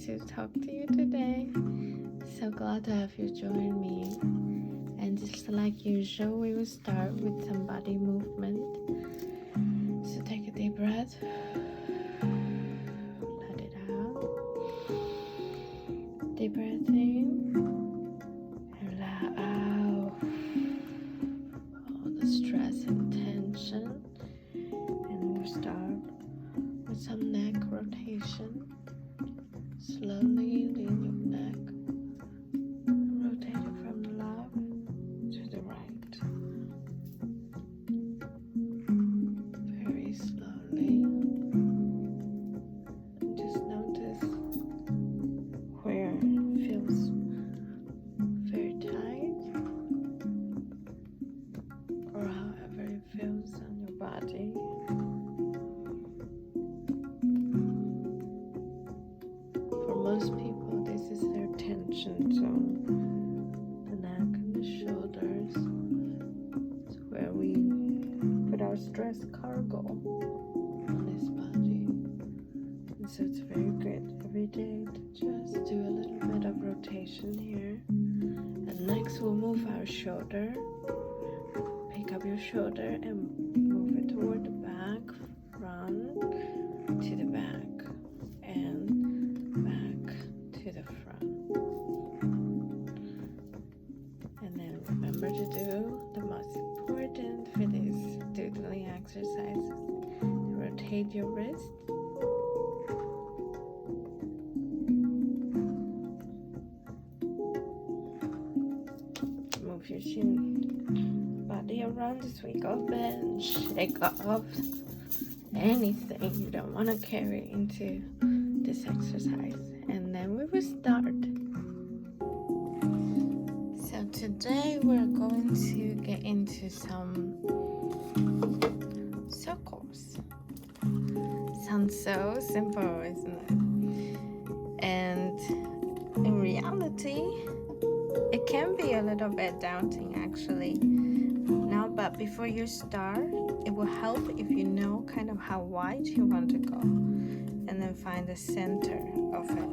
to talk to you today. So glad to have you join me. And just like usual, we will start with some body movement. So take a deep breath. Let it out. Deep breath in. And let out all the stress and tension. And we'll start with some neck rotation. Slowly lean your neck, rotate it from the left to the right. Very slowly. And just notice where it feels very tight, or however it feels on your body. Most people, this is their tension zone, the neck and the shoulders. It's where we put our stress cargo on this body. And so it's very good every day to just do a little bit of rotation here. And next we'll move our shoulder. Pick up your shoulder and move it toward the back, front to the back, and back to the front. And then remember to do the most important for these doodling exercises. Rotate your wrist. Move your shin body around as we go, and shake off anything you don't want to carry into this exercise, and then we will start. So today we're going to get into some circles. Sounds so simple, isn't it? And in reality, it can be a little bit daunting actually. Now, but before you start, it will help if you know kind of how wide you want to go, and then find the center of it.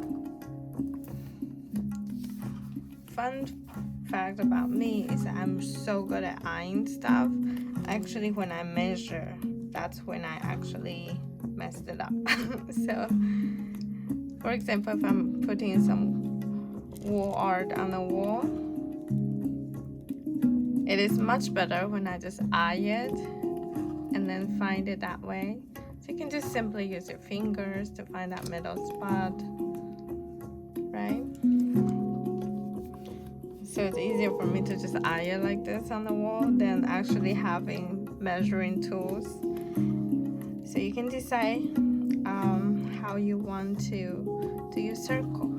Fun fact about me is I'm so good at eyeing stuff. Actually, when I measure, that's when I actually messed it up. So, for example, if I'm putting some wall art on the wall, it is much better when I just eye it and then find it that way. So you can just simply use your fingers to find that middle spot, right? So it's easier for me to just eye it like this on the wall than actually having measuring tools. So you can decide how you want to do your circle.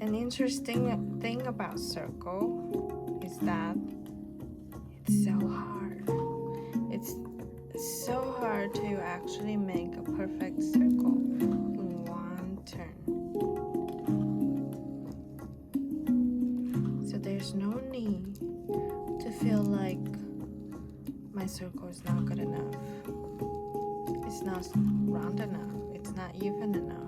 An interesting thing about circle is that it's so hard. It's so hard to actually make a perfect circle in one turn. So there's no need to feel like my circle is not good enough. It's not round enough. It's not even enough.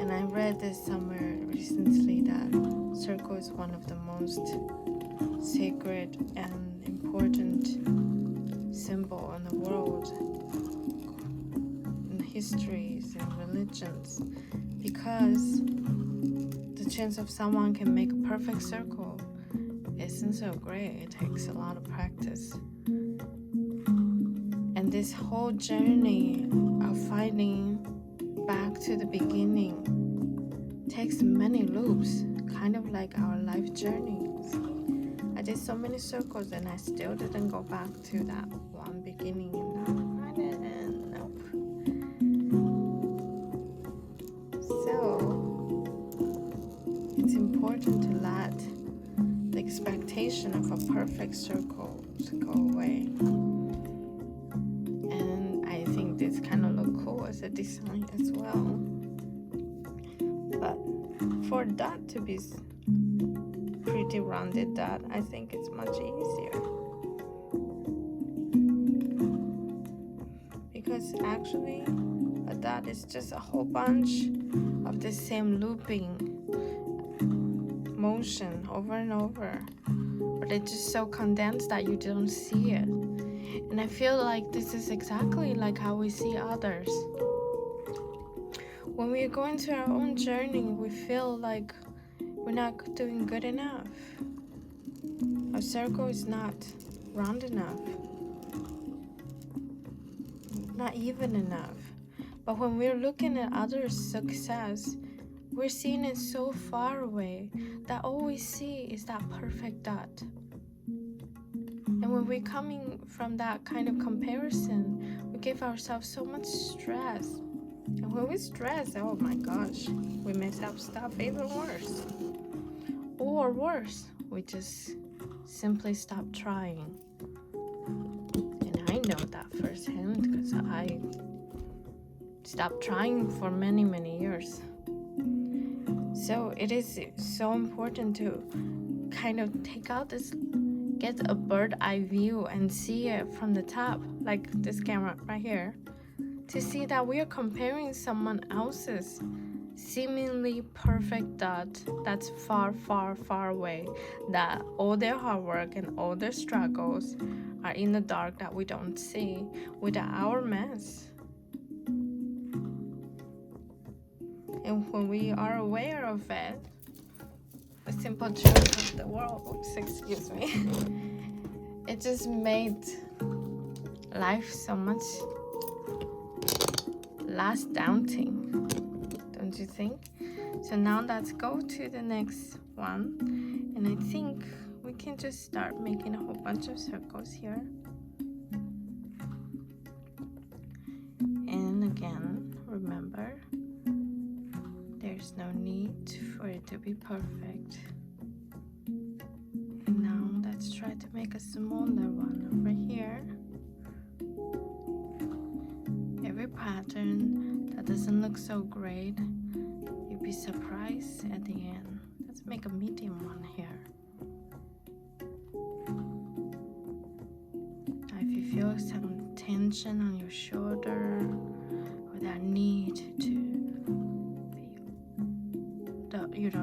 And I read this somewhere recently that circle is one of the most sacred and important symbol in the world, in histories and religions, because the chance of someone can make a perfect circle isn't so great. It takes a lot of practice. And this whole journey of finding back to the beginning takes many loops, kind of like our life journeys. I did so many circles and I still didn't go back to that one beginning, and I didn't. Nope. So it's important to let the expectation of a perfect circle go away. And I think this kind of look cool as a design as well. But for that to be pretty rounded dot, I think it's much easier. Because actually, a a dot is just a whole bunch of the same looping motion over and over, but it's just so condensed that you don't see it. And I feel like this is exactly like how we see others. When we're going through our own journey, we feel like we're not doing good enough. Our circle is not round enough, not even enough. But when we're looking at others' success, we're seeing it so far away that all we see is that perfect dot. And when we're coming from that kind of comparison, we give ourselves so much stress. And when we stress, oh my gosh, we mess up stuff even worse. Or worse, we just simply stop trying. And I know that firsthand because I stopped trying for many, many years. So it is so important to kind of take out this, get a bird eye view and see it from the top, like this camera right here, to see that we are comparing someone else's seemingly perfect dot that's far, far, far away, that all their hard work and all their struggles are in the dark that we don't see, with our mess. And when we are aware of it, the simple truth of the world, excuse me, it just made life so much less daunting, don't you think? So now let's go to the next one, and I think we can just start making a whole bunch of circles here. And again, remember, there's no need for it to be perfect. And now let's try to make a smaller one over here. Every pattern that doesn't look so great, you'll be surprised at the end. Let's make a medium one here. Now if you feel some tension on your shoulder, or that need to,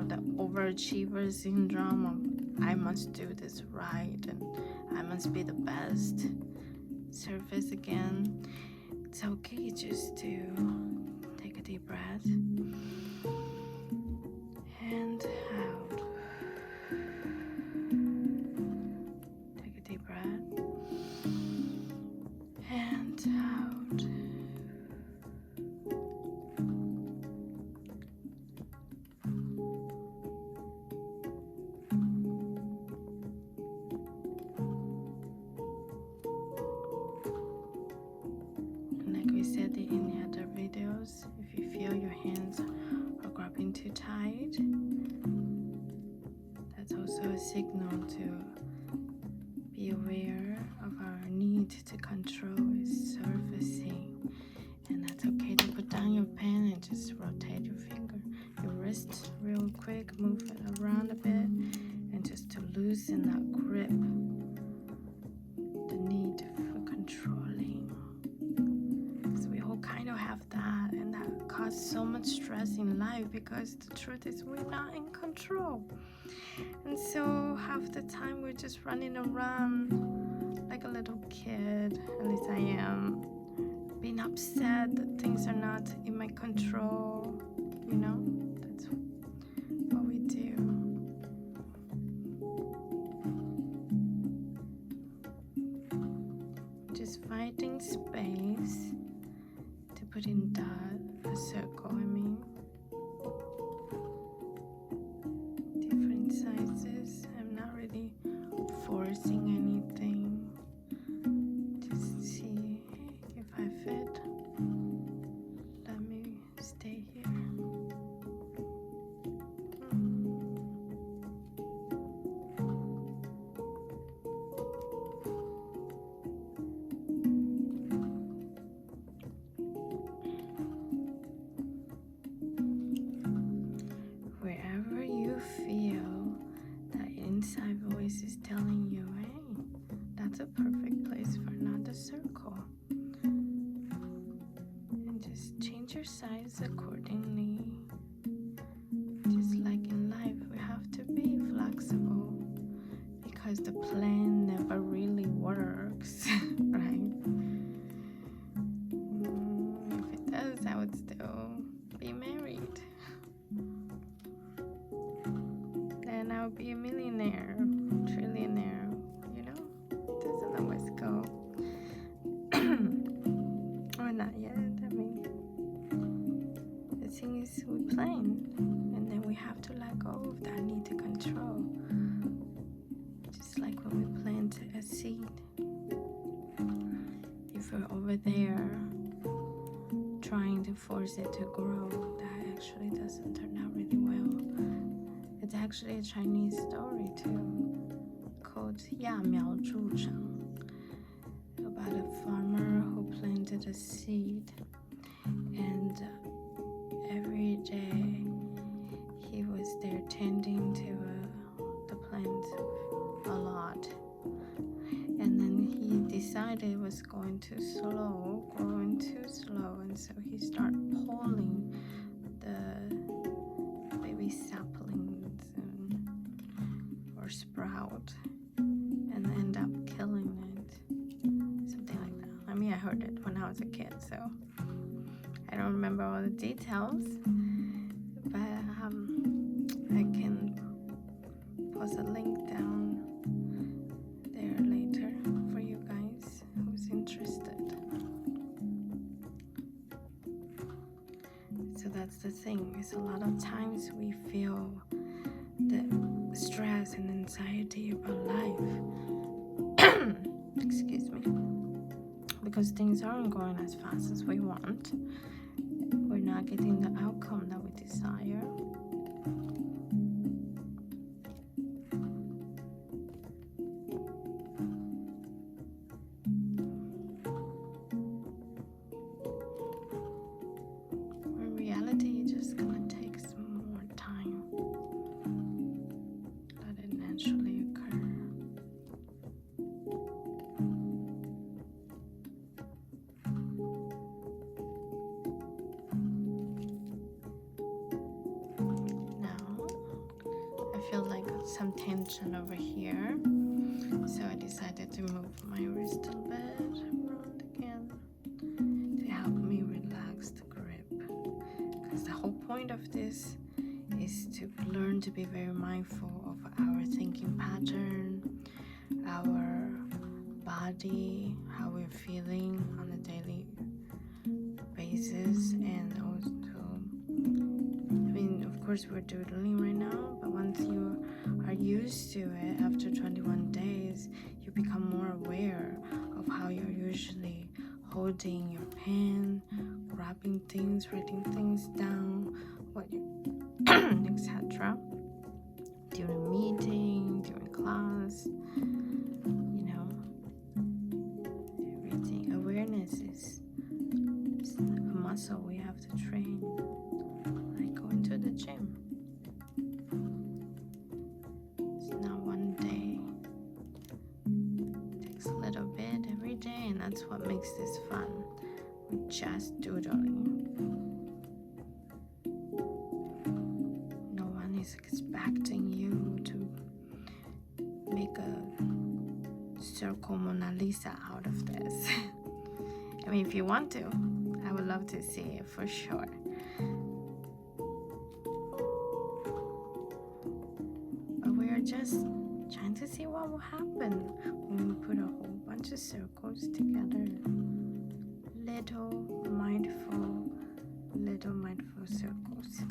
the overachiever syndrome of I must do this right and I must be the best, surface again, it's okay just to take a deep breath and out. Take a deep breath and out. Said in the other videos, if you feel your hands are grabbing too tight, that's also a signal to be aware of our need to control is surfacing, and that's okay to put down your pen and just rotate your finger, your wrist real quick, move it around a bit, and just to loosen that grip, the need for controlling. Kind of have that, and that causes so much stress in life because the truth is we're not in control, and so half the time we're just running around like a little kid, at least I am, being upset that things are not in my control. That's what we do. Just finding space to put in a circle, different sizes. I'm not really forcing anything, just see if I fit. Let me stay here. Wherever you feel that inside voice is telling you, hey, exercise accordingly. Just like in life, we have to be flexible because the plan never really works, right? If it does, I would still be married. Then I would be a millionaire, trillionaire, you know? It doesn't always go. Or not yet. I mean, the thing is, we plan, and then we have to let go of that need to control. Just like when we plant a seed, if we're over there trying to force it to grow, that actually doesn't turn out really well. It's actually a Chinese story too, called 揠苗助长, about a farmer who planted a seed, and every day he was there tending to the plant a lot, and then he decided it was growing too slow, and so he started pulling the baby saplings or sprout and end up killing it, something like that. I mean, I heard it when I was a kid, so I don't remember all the details, but I can post a link down there later for you guys who's interested. So that's the thing, is a lot of times we feel the stress and anxiety about life excuse me, because things aren't going as fast as we want. We're not getting the outcome that we desire. In reality, it's just gonna take some more time. Let it naturally occur. Feel like some tension over here, so I decided to move my wrist a bit around again to help me relax the grip, because the whole point of this is to learn to be very mindful of our thinking pattern, our body, how we're feeling on a daily basis, and also, I mean, of course we're doodling right now, but once you are used to it, after 21 days, you become more aware of how you're usually holding your pen, grabbing things, writing things down, what you etc. during meeting, during class, you know, everything. Awareness is a muscle we have to train, like going to the gym. It's not one day. It takes a little bit every day, and that's what makes this fun. We're just doodling. No one is expecting you to make a circle Mona Lisa out of this. I mean, if you want to, I would love to see it for sure. But we are just trying to see what will happen when we put a whole bunch of circles together. Little mindful circles.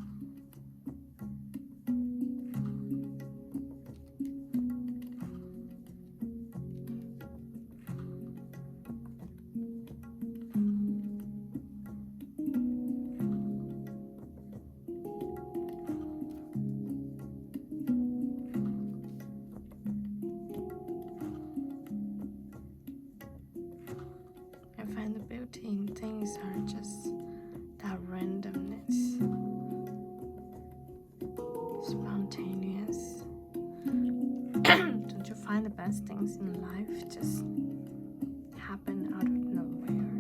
I find the beauty in things are just that randomness, spontaneous. Don't you find the best things in life just happen out of nowhere?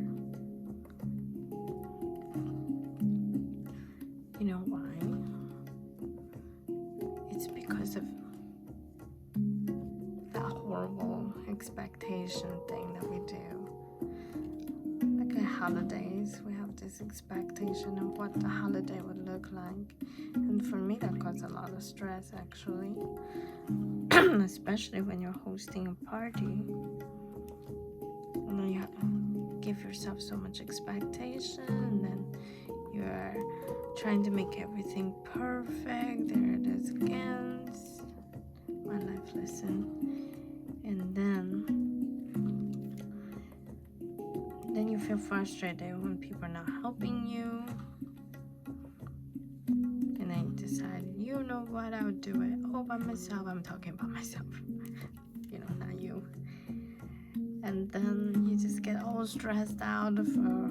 expectation thing that we do. Like at holidays, we have this expectation of what the holiday would look like. And for me, that causes a lot of stress, actually. Especially when you're hosting a party. You know, you have to give yourself so much expectation, and then you're trying to make everything perfect. There it is again. My life lesson. And then you feel frustrated when people are not helping you. And then you decide, you know what, I would do it all by myself. I'm talking about myself. Not you. And then you just get all stressed out for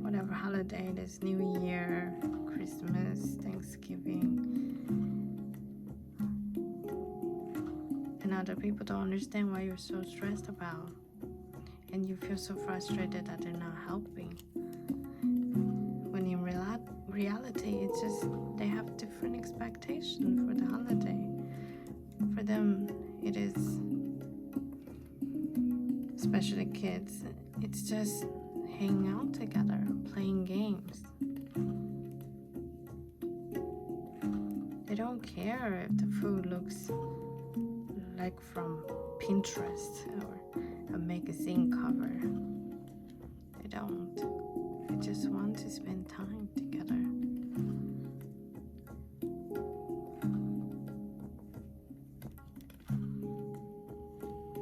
whatever holiday it is, New Year, Christmas, Thanksgiving. And other people don't understand why you're so stressed about. And you feel so frustrated that they're not helping. When in reality, it's just they have different expectations for the holiday. For them, it is, especially kids, it's just hanging out together, playing games. They don't care if the food looks like from Pinterest or a magazine cover. They don't. They just want to spend time together.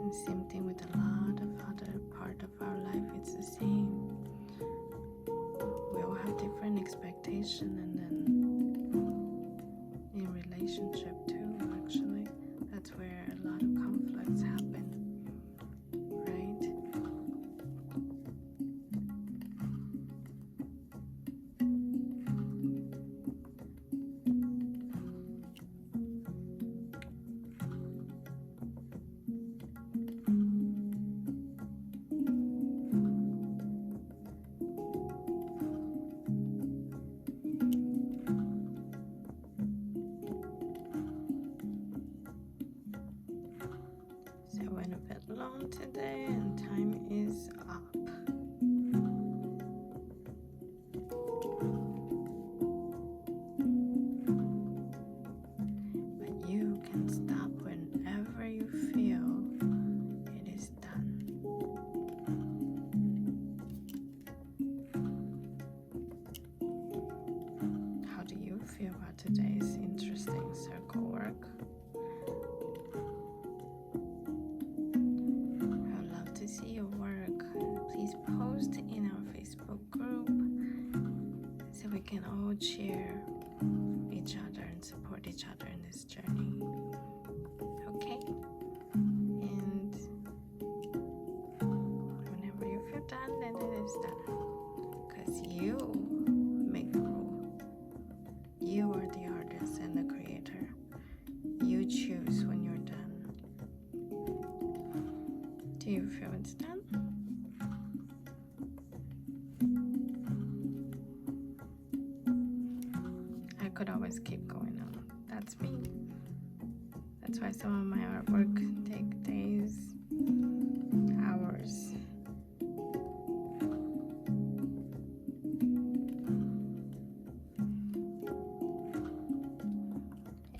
And same thing with a lot of other part of our life. It's the same. We all have different expectations, and then in relationship too, actually. That's where a lot of conflicts happen, right? So I went a bit long today, and time is up. But you can stop whenever you feel it is done. How do you feel about today's interesting circle work? See your work. Please post in our Facebook group so we can all cheer each other and support each other in this journey. Okay? And whenever you feel done, then it is done. Because you make the rule. You are the artist and the creator. You choose when you're done. Do you feel it's done? I could always keep going on. That's me. That's why some of my artwork take days, hours.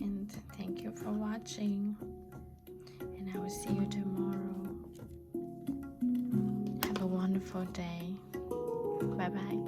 And thank you for watching. And I will see you tomorrow. Have a wonderful day. Bye-bye.